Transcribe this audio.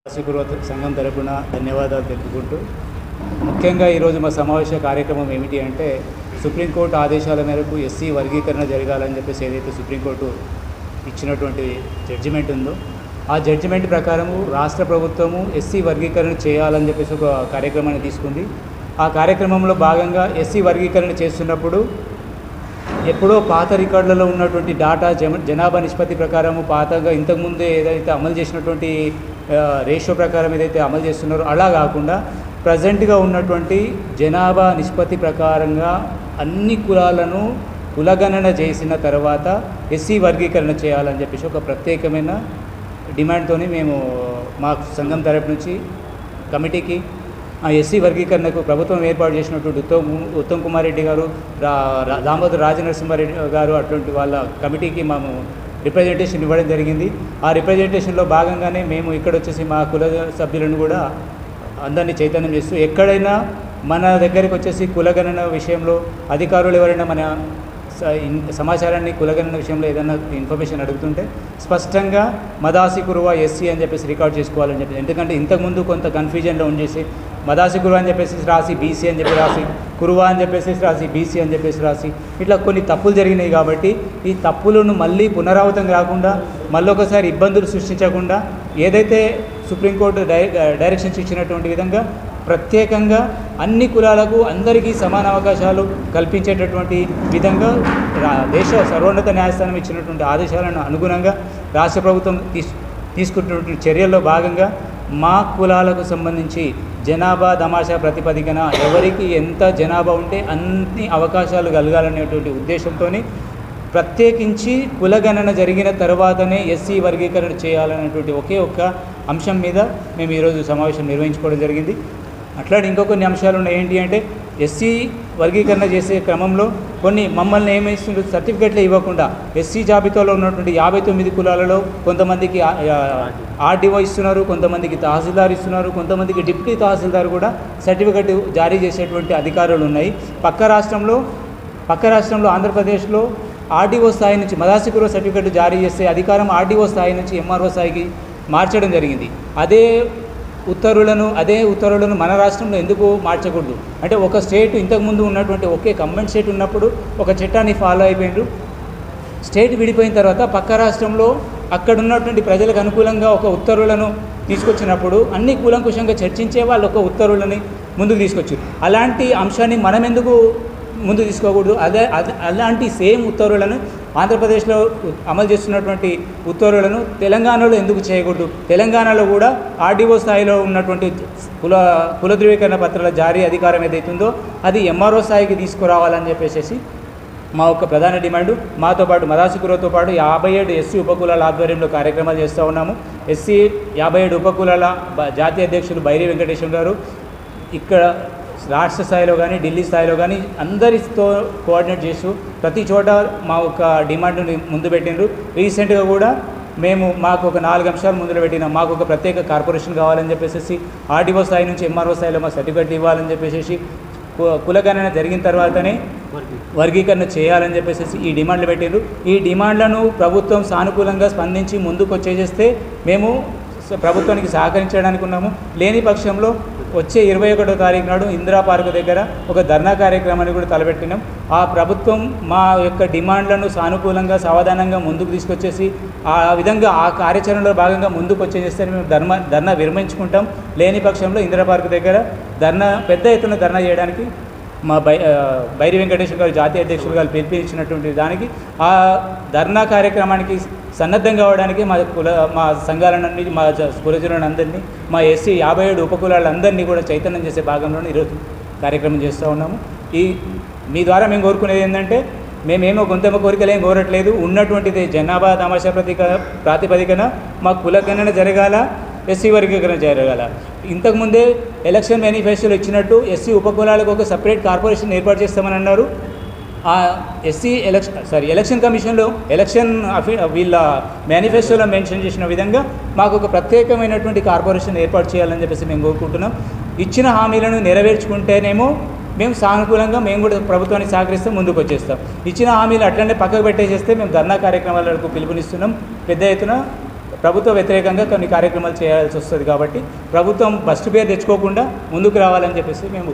ఆదివాసీ సంఘం తరపున ధన్యవాదాలు తెలుపుకుంటూ ముఖ్యంగా ఈరోజు మా సమావేశ కార్యక్రమం ఏమిటి అంటే సుప్రీంకోర్టు ఆదేశాల మేరకు ఎస్సీ వర్గీకరణ జరగాలని చెప్పేసి ఏదైతే సుప్రీంకోర్టు ఇచ్చినటువంటి జడ్జిమెంట్ ఉందో ఆ జడ్జిమెంట్ ప్రకారము రాష్ట్ర ప్రభుత్వము ఎస్సీ వర్గీకరణ చేయాలని చెప్పేసి ఒక కార్యక్రమాన్ని తీసుకుంది. ఆ కార్యక్రమంలో భాగంగా ఎస్సీ వర్గీకరణ చేస్తున్నప్పుడు ఎప్పుడో పాత రికార్డులలో ఉన్నటువంటి డాటా జనాభా నిష్పత్తి ప్రకారము పాతగా ఇంతకుముందే ఏదైతే అమలు చేసినటువంటి రేషియో ప్రకారం ఏదైతే అమలు చేస్తున్నారో అలా కాకుండా ప్రజెంట్గా ఉన్నటువంటి జనాభా నిష్పత్తి ప్రకారంగా అన్ని కులాలను కులగణన చేసిన తర్వాత ఎస్సీ వర్గీకరణ చేయాలని చెప్పేసి ఒక ప్రత్యేకమైన డిమాండ్తోని మేము మా సంఘం తరపు నుంచి కమిటీకి ఆ ఎస్సీ వర్గీకరణకు ప్రభుత్వం ఏర్పాటు చేసినటువంటి ఉత్తమ్ కుమార్ రెడ్డి గారు, దామోదర్ రాజనరసింహారెడ్డి గారు అటువంటి వాళ్ళ కమిటీకి మేము రిప్రజెంటేషన్ ఇవ్వడం జరిగింది. ఆ రిప్రజెంటేషన్లో భాగంగానే మేము ఇక్కడ వచ్చేసి మా కుల సభ్యులను కూడా అందరినీ చైతన్యం చేస్తూ ఎక్కడైనా మన దగ్గరికి వచ్చేసి కులగణన విషయంలో అధికారులు ఎవరైనా మన సమాచారాన్ని కులగణన విషయంలో ఏదైనా ఇన్ఫర్మేషన్ అడుగుతుంటే స్పష్టంగా మదాసి కురువ ఎస్సీ అని చెప్పేసి రికార్డ్ చేసుకోవాలని చెప్పేసి, ఎందుకంటే ఇంతకుముందు కొంత కన్ఫ్యూజన్లో ఉండేసి మదాసి కురువ అని చెప్పేసి రాసి బీసీ అని చెప్పి రాసి కురువ అని చెప్పేసి రాసి బీసీ అని చెప్పేసి రాసి ఇట్లా కొన్ని తప్పులు జరిగినాయి. కాబట్టి ఈ తప్పులను మళ్ళీ పునరావృతం కాకుండా మళ్ళొకసారి ఇబ్బందులు సృష్టించకుండా ఏదైతే సుప్రీంకోర్టు డైరెక్షన్స్ ఇచ్చినటువంటి విధంగా ప్రత్యేకంగా అన్ని కులాలకు అందరికీ సమాన అవకాశాలు కల్పించేటటువంటి విధంగా దేశ సర్వోన్నత న్యాయస్థానం ఇచ్చినటువంటి ఆదేశాలను అనుగుణంగా రాష్ట్ర ప్రభుత్వం తీసుకుంటున్నటువంటి చర్యల్లో భాగంగా మా కులాలకు సంబంధించి జనాభా తమాషా ప్రతిపాదికన ఎవరికి ఎంత జనాభా ఉంటే అన్ని అవకాశాలు కలగాలనేటువంటి ఉద్దేశంతో ప్రత్యేకించి కులగణన జరిగిన తర్వాతనే ఎస్సీ వర్గీకరణ చేయాలనేటువంటి ఒకే ఒక్క అంశం మీద మేము ఈరోజు సమావేశం నిర్వహించుకోవడం జరిగింది. అట్లాంటి ఇంకో కొన్ని అంశాలు ఉన్నాయి. ఏంటి అంటే ఎస్సీ వర్గీకరణ చేసే క్రమంలో కొన్ని మమ్మల్ని ఏమేస్తుంటే సర్టిఫికెట్లు ఇవ్వకుండా ఎస్సీ జాబితాలో ఉన్నటువంటి 59 కులాలలో కొంతమందికి ఆర్డీఓ ఇస్తున్నారు, కొంతమందికి తహసీల్దార్ ఇస్తున్నారు, కొంతమందికి డిప్యూటీ తహసీల్దార్ కూడా సర్టిఫికెట్ జారీ చేసేటువంటి అధికారులు ఉన్నాయి. పక్క రాష్ట్రంలో ఆంధ్రప్రదేశ్లో ఆర్డీఓ స్థాయి నుంచి మదాసి కురువ సర్టిఫికెట్ జారీ చేసే అధికారం ఆర్డీఓ స్థాయి నుంచి ఎంఆర్ఓ స్థాయికి మార్చడం జరిగింది. అదే ఉత్తర్వులను మన రాష్ట్రంలో ఎందుకు మార్చకూడదు అంటే ఒక స్టేట్ ఇంతకుముందు ఉన్నటువంటి ఒకే కంబైన్డ్ స్టేట్ ఉన్నప్పుడు ఒక చట్టాన్ని ఫాలో అయిపోయినారు. స్టేట్ విడిపోయిన తర్వాత పక్క రాష్ట్రంలో అక్కడ ఉన్నటువంటి ప్రజలకు అనుకూలంగా ఒక ఉత్తర్వులను తీసుకొచ్చినప్పుడు అన్ని కూలంకుషంగా చర్చించే వాళ్ళు ఒక ఉత్తర్వులని ముందుకు తీసుకొచ్చారు. అలాంటి అంశాన్ని మనం ఎందుకు ముందు తీసుకోకూడదు? అలాంటి సేమ్ ఉత్తర్వులను ఆంధ్రప్రదేశ్లో అమలు చేస్తున్నటువంటి ఉత్తర్వులను తెలంగాణలో ఎందుకు చేయకూడదు? తెలంగాణలో కూడా ఆర్డీఓ స్థాయిలో ఉన్నటువంటి కుల ధృవీకరణ పత్రాల జారీ అధికారం ఏదైతుందో అది ఎంఆర్ఓ స్థాయికి తీసుకురావాలని చెప్పేసి మా యొక్క ప్రధాన డిమాండు. మాతో పాటు మదాసి కురువతో పాటు 57 ఎస్సీ ఉపకులాల ఆధ్వర్యంలో కార్యక్రమాలు చేస్తూ ఉన్నాము. ఎస్సీ 57 ఉపకులాల జాతీయ అధ్యక్షులు బైరి వెంకటేశ్వర గారు ఇక్కడ రాష్ట్ర స్థాయిలో కానీ ఢిల్లీ స్థాయిలో కానీ అందరితో కోఆర్డినేట్ చేస్తూ ప్రతి చోట మా ఒక డిమాండ్ని ముందు పెట్టినారు. రీసెంట్గా కూడా మాకు ఒక 4 అంశాలు ముందులో పెట్టినాం. మాకు ఒక ప్రత్యేక కార్పొరేషన్ కావాలని చెప్పేసి ఆర్డీఓ స్థాయి నుంచి ఎంఆర్ఓ స్థాయిలో మా సర్టిఫికేట్ ఇవ్వాలని చెప్పేసి కులగణన జరిగిన తర్వాతనే వర్గీకరణ చేయాలని చెప్పేసి ఈ డిమాండ్లు పెట్టినారు. ఈ డిమాండ్లను ప్రభుత్వం సానుకూలంగా స్పందించి ముందుకు వచ్చేస్తే మేము ప్రభుత్వానికి సహకరించడానికి ఉన్నాము. లేని పక్షంలో వచ్చే 21వ తారీఖు నాడు ఇందిరా పార్కు దగ్గర ఒక ధర్నా కార్యక్రమాన్ని కూడా తలపెట్టినాం. ఆ ప్రభుత్వం మా యొక్క డిమాండ్లను సానుకూలంగా సావధానంగా ముందుకు తీసుకొచ్చేసి ఆ విధంగా ఆ కార్యాచరణలో భాగంగా ముందుకు వచ్చేస్తే మేము ధర్నా విరమించుకుంటాం. లేని పక్షంలో ఇందిరా పార్కు దగ్గర పెద్ద ఎత్తున ధర్నా చేయడానికి మా బైరి వెంకటేశ్వర గారు జాతీయ అధ్యక్షులు గారు పిలిపించినటువంటి దానికి ఆ ధర్నా కార్యక్రమానికి సన్నద్ధం కావడానికి మా సంఘాలన్నీ మా కులజనులందరినీ మా ఎస్సీ 57 ఉపకులాలందరినీ కూడా చైతన్యం చేసే భాగంలోనే ఈరోజు కార్యక్రమం చేస్తూ ఉన్నాము. మీ ద్వారా మేము కోరుకునేది ఏంటంటే మేమేమో గొంతెమ్మ కోరికలు ఏం కోరట్లేదు. ఉన్నటువంటిది జనాభా తమాషా ప్రాతిపదికన మా కులగణన జరగాల, ఎస్సీ వర్గీకరణ జరగాల. ఇంతకుముందే ఎలక్షన్ మేనిఫెస్టోలో ఇచ్చినట్టు ఎస్సీ ఉపకులాలకు ఒక సపరేట్ కార్పొరేషన్ ఏర్పాటు చేస్తామని అన్నారు. ఆ ఎలక్షన్ కమిషన్లో వీళ్ళ మేనిఫెస్టోలో మెన్షన్ చేసిన విధంగా మాకు ఒక ప్రత్యేకమైనటువంటి కార్పొరేషన్ ఏర్పాటు చేయాలని చెప్పేసి మేము కోరుకుంటున్నాం. ఇచ్చిన హామీలను నెరవేర్చుకుంటేనేమో మేము సానుకూలంగా మేము కూడా ప్రభుత్వానికి సహకరిస్తే ముందుకు వచ్చేస్తాం. ఇచ్చిన హామీలు అట్లనే పక్కకు పెట్టేసేస్తే మేము ధర్నా కార్యక్రమాలకు పిలుపునిస్తున్నాం. పెద్ద ఎత్తున ప్రభుత్వ వ్యతిరేకంగా కొన్ని కార్యక్రమాలు చేయాల్సి వస్తుంది. కాబట్టి ప్రభుత్వం ఫస్ట్ పేరు తెచ్చుకోకుండా ముందుకు రావాలని చెప్పేసి మేము